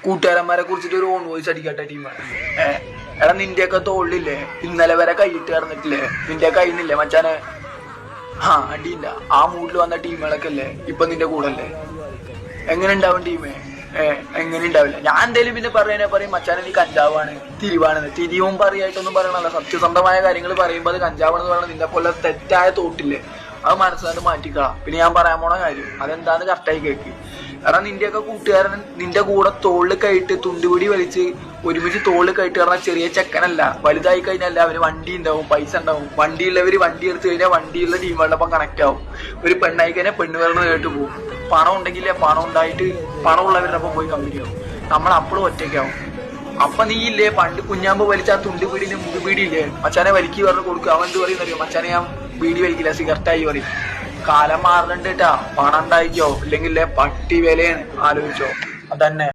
കൂട്ടുകാരന്മാരെ കുറിച്ചിട്ട് ഒരു on voice അടിക്കട്ടെ ടീമാണ്. എടാ നിന്റെയൊക്കെ തോളിലില്ലേ ഇന്നലെ വരെ കൈയിട്ട് കിടന്നിട്ടില്ലേ, നിന്റെ കയ്യിന്നില്ലേ മച്ചാനെ? അടിയില്ല. ആ മൂഡിൽ വന്ന ടീമുകളൊക്കെ അല്ലേ ഇപ്പൊ നിന്റെ കൂടെ അല്ലേ? എങ്ങനെ ഉണ്ടാവും ടീമേ? എങ്ങനെ ഉണ്ടാവില്ല. ഞാൻ എന്തേലും പിന്നെ പറയും മച്ചാനെ നീ കഞ്ചാവാണ് തിരിവാണെന്ന്. തിരിവും പറയായിട്ടൊന്നും പറയണല്ലോ, സത്യസന്ധമായ കാര്യങ്ങൾ പറയുമ്പോൾ അത് കഞ്ചാവാണെന്ന് പറയണത് നിന്നെ പോലെ തെറ്റായ തോട്ടില്ലേ, അത് മനസ്സിലാണ്ട് മാറ്റിക്കളാം. പിന്നെ ഞാൻ പറയാൻ പോണ കാര്യം അതെന്താന്ന് കറക്റ്റായി കേക്ക്. കാരണം നിന്റെയൊക്കെ കൂട്ടുകാരൻ നിന്റെ കൂടെ തോളിൽ കയറ്റ് തുണ്ടുപിടി വലിച്ച് ഒരുമിച്ച് തോളിൽ കയറ്റ് പറഞ്ഞാൽ ചെറിയ ചെക്കനല്ല. വലുതായി കഴിഞ്ഞാൽ അവന് വണ്ടി ഉണ്ടാവും, പൈസ ഉണ്ടാവും. വണ്ടിയുള്ളവര് വണ്ടി എടുത്തു കഴിഞ്ഞാൽ വണ്ടിയുള്ള ടീമുകളൊപ്പം കണക്ട് ആവും. ഒരു പെണ്ണായി കഴിഞ്ഞാൽ പെണ്ണ് പറഞ്ഞ് കേട്ട് പോകും. പണം ഉണ്ടെങ്കിലേ പണം ഉണ്ടായിട്ട് പണമുള്ളവരുടെ ഒപ്പം പോയി കമ്പനി ആവും. നമ്മൾ അപ്പോഴും ഒറ്റയ്ക്കാവും. അപ്പൊ നീ ഇല്ലേ പണ്ട് കുഞ്ഞാമ്പ് വലിച്ച ആ തുണ്ടുപീടിയിലെ മുതുപീടിയില്ലേ മച്ചാനെ വലിക്ക് പറഞ്ഞ് കൊടുക്കുക. അവൻ എന്ത് പറയുന്നറിയോ? മച്ചാനെ ഞാൻ ബീഡി വലിക്കില്ല സിഗരറ്റായി പറയും. കാലം മാറുന്നുണ്ട് കേട്ടാ. പണം ഉണ്ടായിക്കോ ഇല്ലെങ്കിൽ പട്ടി വിലയാണ് ആലോചിച്ചോ. അതന്നെ.